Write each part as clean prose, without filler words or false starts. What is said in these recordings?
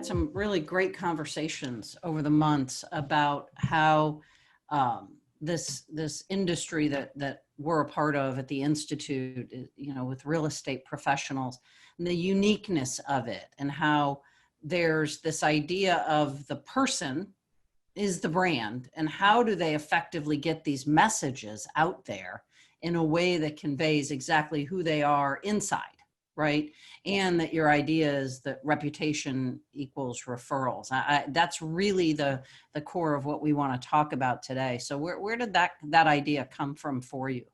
had some really great conversations over the months about how this industry that we're a part of at the Institute, with real estate professionals, and the uniqueness of it, and how there's this idea of the person is the brand, and how do they effectively get these messages out there in a way that conveys exactly who they are inside, right? And that your idea is that reputation equals referrals. That's really the core of what we want to talk about today. So where did that idea come from for you?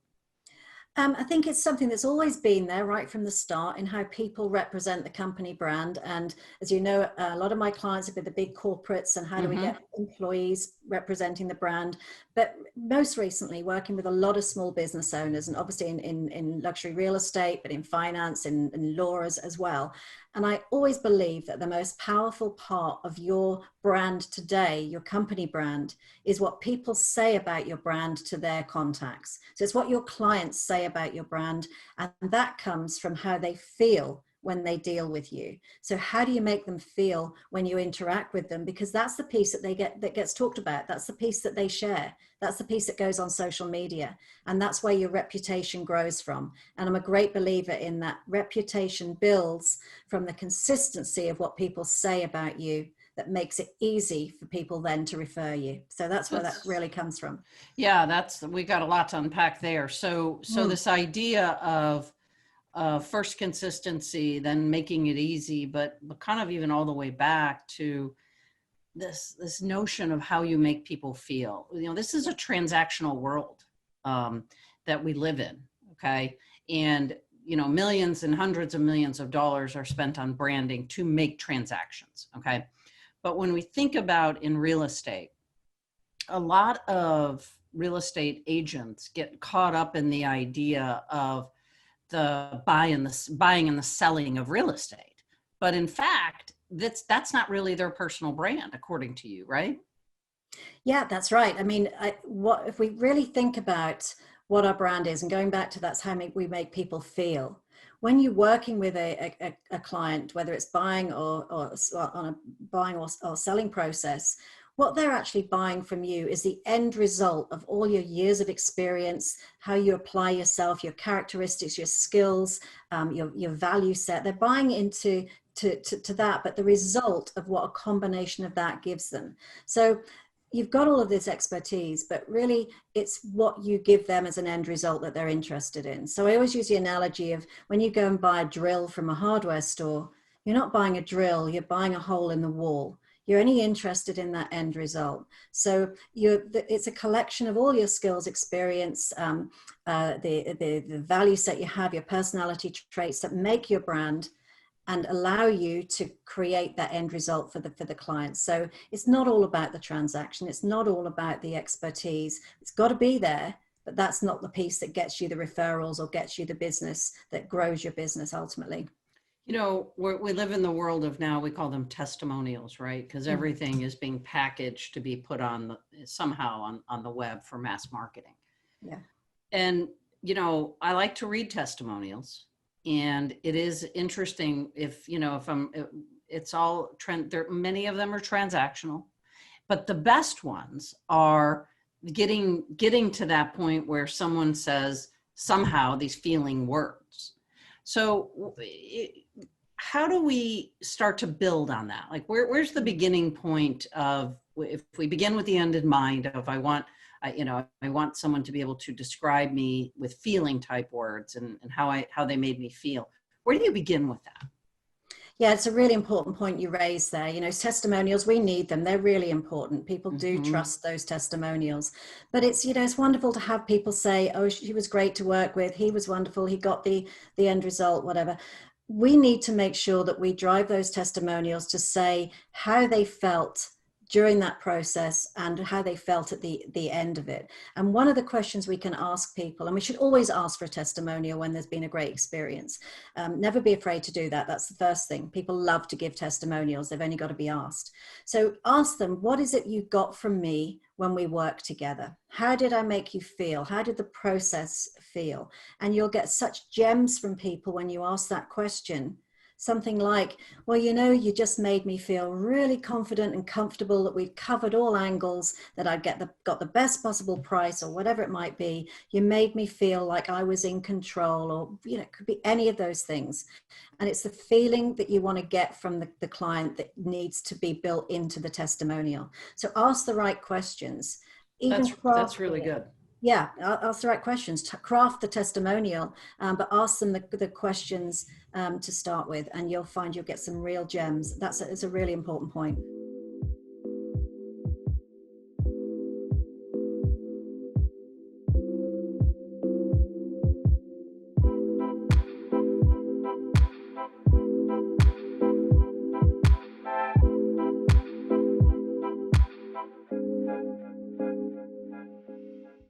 I think it's something that's always been there right from the start in how people represent the company brand. And as you know, a lot of my clients have been the big corporates, and how do we get employees representing the brand? But most recently working with a lot of small business owners, and obviously in luxury real estate, but in finance and law as well. And I always believe that the most powerful part of your brand today, your company brand, is what people say about your brand to their contacts. So it's what your clients say about your brand, and that comes from how they feel when they deal with you. So how do you make them feel when you interact with them? Because that's the piece that gets talked about. That's the piece that they share. That's the piece that goes on social media. And that's where your reputation grows from. And I'm a great believer in that reputation builds from the consistency of what people say about you, that makes it easy for people then to refer you. So that's where that really comes from. Yeah, we got a lot to unpack there. So this idea of first consistency, then making it easy, but kind of even all the way back to this notion of how you make people feel. This is a transactional world that we live in, okay? And millions and hundreds of millions of dollars are spent on branding to make transactions, okay? But when we think about in real estate, a lot of real estate agents get caught up in the idea of the buying and the selling of real estate. But in fact, that's not really their personal brand, according to you, right? Yeah, that's right. I mean, if we really think about what our brand is, and going back to that's how we make people feel. When you're working with a client, whether it's buying or on a buying or selling process, what they're actually buying from you is the end result of all your years of experience, how you apply yourself, your characteristics, your skills, your value set. They're buying into that, but the result of what a combination of that gives them. So you've got all of this expertise, but really it's what you give them as an end result that they're interested in. So I always use the analogy of when you go and buy a drill from a hardware store, you're not buying a drill, you're buying a hole in the wall. You're only interested in that end result. So it's a collection of all your skills, experience, the value set you have, your personality traits that make your brand and allow you to create that end result for the client. So it's not all about the transaction. It's not all about the expertise. It's got to be there, but that's not the piece that gets you the referrals or gets you the business that grows your business ultimately. We live in the world of now, we call them testimonials, right? Because everything is being packaged to be put on somehow on the web for mass marketing. Yeah. And, I like to read testimonials, and it is interesting it's all many of them are transactional, but the best ones are getting to that point where someone says somehow these feeling words. So how do we start to build on that? Like where's the beginning point of, if we begin with the end in mind of I want someone to be able to describe me with feeling type words and how they made me feel. Where do you begin with that? Yeah, it's a really important point you raised there. Testimonials, we need them. They're really important. People do trust those testimonials. But it's wonderful to have people say, oh, she was great to work with. He was wonderful. He got the end result, whatever. We need to make sure that we drive those testimonials to say how they felt during that process and how they felt at the end of it. And one of the questions we can ask people, and we should always ask for a testimonial when there's been a great experience. Never be afraid to do that. That's the first thing. People love to give testimonials. They've only got to be asked. So ask them, what is it you got from me when we work together? How did I make you feel? How did the process feel? And you'll get such gems from people when you ask that question. something like, well, you know, you just made me feel really confident and comfortable that we've covered all angles, that I'd got the best possible price, or whatever it might be. You made me feel like I was in control, or, you know, it could be any of those things. And it's the feeling that you want to get from the client that needs to be built into the testimonial. So ask the right questions. Even That's really good. Yeah, ask the right questions, craft the testimonial, but ask them the questions to start with, and you'll find you'll get some real gems. It's a really important point.